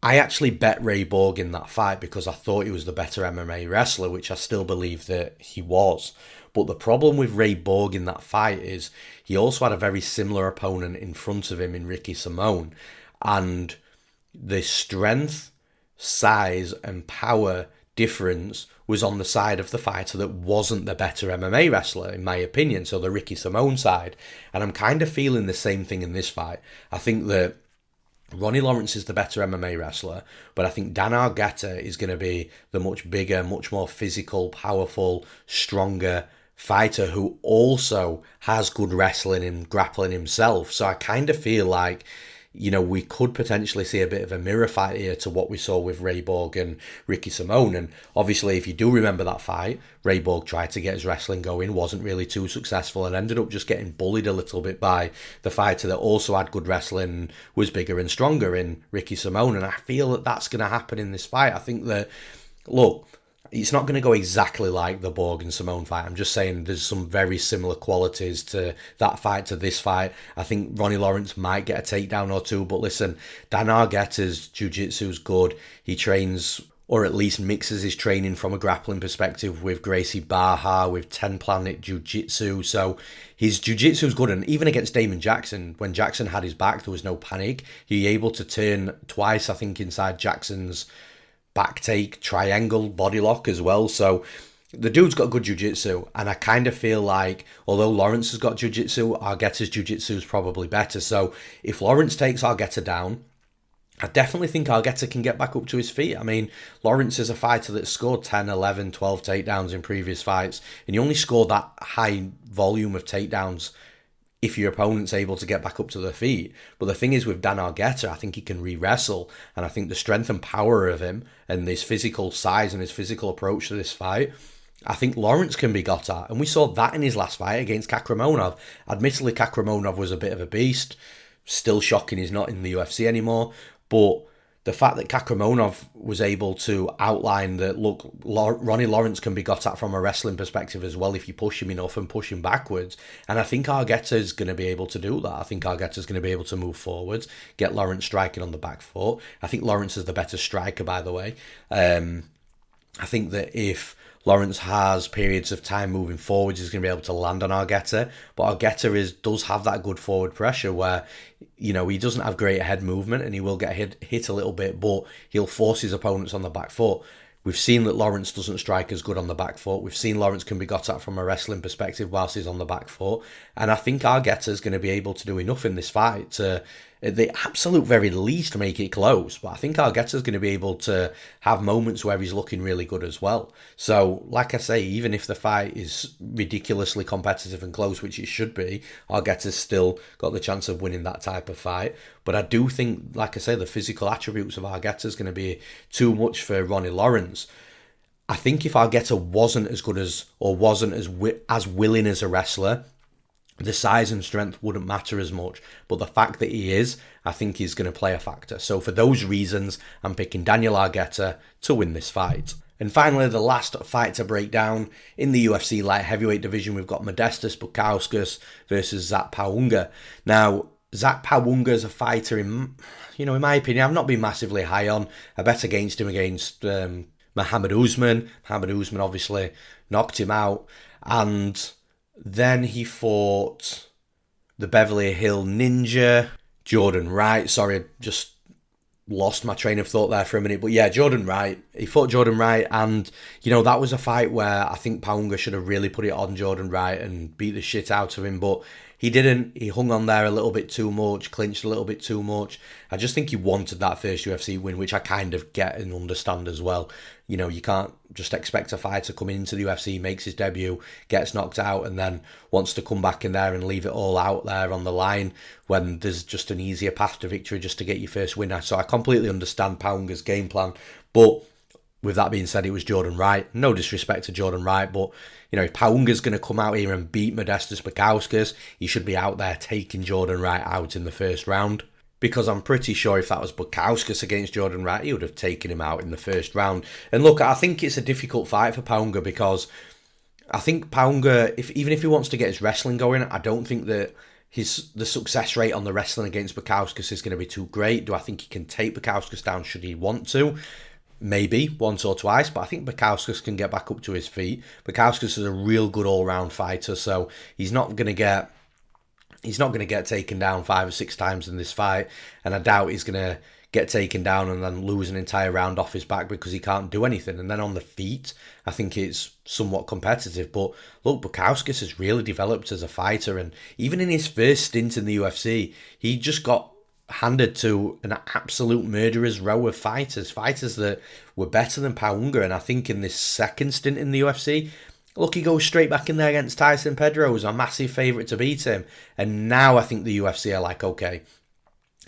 I actually bet Ray Borg in that fight because I thought he was the better MMA wrestler, which I still believe that he was. But the problem with Ray Borg in that fight is he also had a very similar opponent in front of him in Ricky Simón. And the strength, size and power difference was on the side of the fighter that wasn't the better MMA wrestler, in my opinion. So the Ricky Simón side. And I'm kind of feeling the same thing in this fight. I think that Ronnie Lawrence is the better MMA wrestler, but I think Dan Argueta is going to be the much bigger, much more physical, powerful, stronger fighter who also has good wrestling and grappling himself. So I kind of feel like, you know, we could potentially see a bit of a mirror fight here to what we saw with Ray Borg and Ricky Simón. And obviously, if you do remember that fight, Ray Borg tried to get his wrestling going, wasn't really too successful, and ended up just getting bullied a little bit by the fighter that also had good wrestling, was bigger and stronger in Ricky Simón. And I feel that that's going to happen in this fight. I think that, look, it's not going to go exactly like the Borg and Simón fight. I'm just saying there's some very similar qualities to that fight to this fight. I think Ronnie Lawrence might get a takedown or two, but listen, Dan Argueta's jiu-jitsu is good. He trains, or at least mixes his training from a grappling perspective with Gracie Barra, with 10 Planet Jiu-Jitsu. So his jiu-jitsu is good. And even against Damon Jackson, when Jackson had his back, there was no panic. He was able to turn twice, I think, inside Jackson's back take triangle body lock as well. So the dude's got good jiu-jitsu, and I kind of feel like although Lawrence has got jiu-jitsu, Argueta's jiu-jitsu is probably better. So if Lawrence takes Argueta down, I definitely think Argueta can get back up to his feet. I mean, Lawrence is a fighter that scored 10, 11, 12 takedowns in previous fights, and you only score that high volume of takedowns if your opponent's able to get back up to their feet. But the thing is with Dan Argueta, I think he can re-wrestle, and I think the strength and power of him and his physical size and his physical approach to this fight, I think Lawrence can be got at. And we saw that in his last fight against Kakramonov. Admittedly, Kakramonov was a bit of a beast. Still shocking he's not in the UFC anymore. But the fact that Kakramonov was able to outline that, look, Ronnie Lawrence can be got at from a wrestling perspective as well if you push him enough and push him backwards. And I think Argueta's going to be able to do that. I think Argueta's going to be able to move forwards, get Lawrence striking on the back foot. I think Lawrence is the better striker, by the way. I think that if Lawrence has periods of time moving forwards, he's going to be able to land on Argueta. But Argueta does have that good forward pressure where, you know, he doesn't have great head movement and he will get hit a little bit, but he'll force his opponents on the back foot. We've seen that Lawrence doesn't strike as good on the back foot. We've seen Lawrence can be got at from a wrestling perspective whilst he's on the back foot. And I think Argueta is going to be able to do enough in this fight to at the absolute very least make it close. But I think Argueta's going to be able to have moments where he's looking really good as well. So, like I say, even if the fight is ridiculously competitive and close, which it should be, Argueta's still got the chance of winning that type of fight. But I do think, like I say, the physical attributes of Argueta's going to be too much for Ronnie Lawrence. I think if Argueta wasn't as good as, or wasn't as willing as a wrestler, the size and strength wouldn't matter as much. But the fact that he is, I think is going to play a factor. So for those reasons, I'm picking Daniel Argueta to win this fight. And finally, the last fight to break down in the UFC light heavyweight division, we've got Modestas Bukauskas versus Zach Pauga. Now, Zach Pauga is a fighter, in my opinion, I've not been massively high on. I bet against him against Muhammad Usman. Muhammad Usman obviously knocked him out. And then he fought the Beverly Hill Ninja, Jordan Wright. Sorry, I just lost my train of thought there for a minute. But yeah, Jordan Wright. He fought Jordan Wright, and, that was a fight where I think Pauga should have really put it on Jordan Wright and beat the shit out of him. But he didn't. He hung on there a little bit too much, clinched a little bit too much. I just think he wanted that first UFC win, which I kind of get and understand as well. You can't just expect a fighter coming into the UFC, makes his debut, gets knocked out, and then wants to come back in there and leave it all out there on the line when there's just an easier path to victory just to get your first win. So I completely understand Pauga's game plan. But with that being said, it was Jordan Wright. No disrespect to Jordan Wright, but if Pauga's going to come out here and beat Modestas Bukauskas, he should be out there taking Jordan Wright out in the first round. Because I'm pretty sure if that was Bukauskas against Jordan Wright, he would have taken him out in the first round. And look, I think it's a difficult fight for Pauga because I think Pauga, even if he wants to get his wrestling going, I don't think that the success rate on the wrestling against Bukauskas is going to be too great. Do I think he can take Bukauskas down should he want to? Maybe once or twice, but I think Bukauskas can get back up to his feet. Bukauskas is a real good all-round fighter, so he's not going to get taken down 5 or 6 times in this fight, and I doubt he's going to get taken down and then lose an entire round off his back because he can't do anything. And then on the feet, I think it's somewhat competitive. But look, Bukauskas has really developed as a fighter, and even in his first stint in the UFC, he just got handed to an absolute murderer's row of fighters that were better than Pauga. And I think in this second stint in the UFC, look, he goes straight back in there against Tyson Pedro, who's a massive favourite to beat him. And now I think the UFC are like, okay,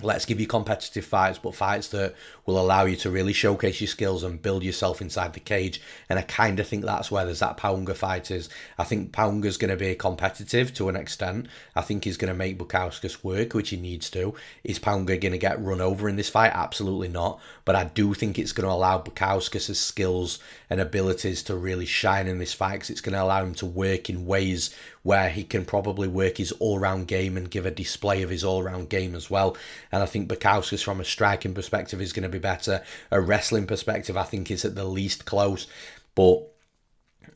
let's give you competitive fights, but fights that will allow you to really showcase your skills and build yourself inside the cage. And I kind of think that's where there's that Pauga fight is. I think Pauga's going to be competitive to an extent. I think he's going to make Bukauskas work, which he needs to. Is Pauga going to get run over in this fight? Absolutely not. But I do think it's going to allow Bukauskas' skills and abilities to really shine in this fight, because it's going to allow him to work in ways where he can probably work his all-round game and give a display of his all-round game as well. And I think Bukauskas, from a striking perspective, is going to be better. A wrestling perspective, I think, is at the least close. But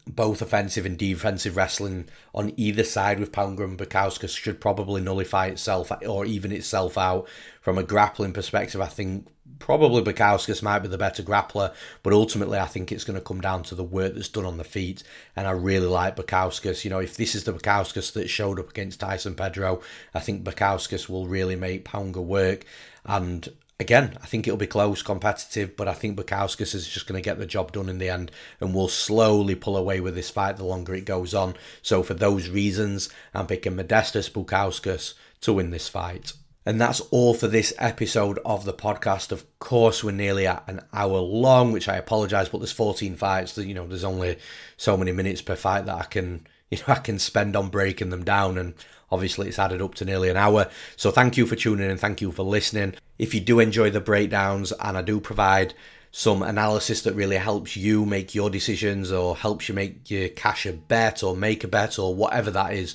both offensive and defensive wrestling on either side with Pauga and Bukauskas should probably nullify itself or even itself out. From a grappling perspective, I think probably Bukauskas might be the better grappler, but ultimately I think it's going to come down to the work that's done on the feet. And I really like Bukauskas. If this is the Bukauskas that showed up against Tyson Pedro, I think Bukauskas will really make Pauga work. And again, I think it'll be close, competitive, but I think Bukauskas is just going to get the job done in the end and will slowly pull away with this fight the longer it goes on. So for those reasons, I'm picking Modestas Bukauskas to win this fight. And that's all for this episode of the podcast. Of course, we're nearly at an hour long, which I apologise, but there's 14 fights. There's only so many minutes per fight that I can spend on breaking them down, and obviously it's added up to nearly an hour. So thank you for tuning in, thank you for listening. If you do enjoy the breakdowns, and I do provide some analysis that really helps you make your decisions or helps you make your cash a bet or make a bet or whatever that is,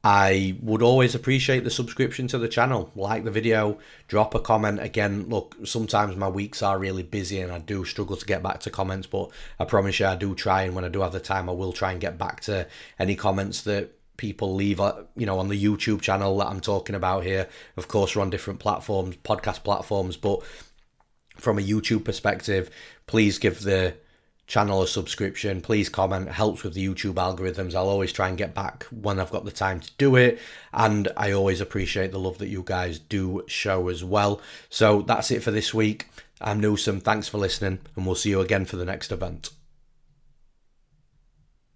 I would always appreciate the subscription to the channel. Like the video, drop a comment. Again, look, sometimes my weeks are really busy and I do struggle to get back to comments, but I promise you I do try, and when I do have the time I will try and get back to any comments that people leave on the YouTube channel that I'm talking about here. Of course, we're on different platforms, podcast platforms, but from a YouTube perspective, please give the channel a subscription. Please comment, it helps with the YouTube algorithms. I'll always try and get back when I've got the time to do it, and I always appreciate the love that you guys do show as well. So that's it for this week. I'm Newsome, thanks for listening, and we'll see you again for the next event.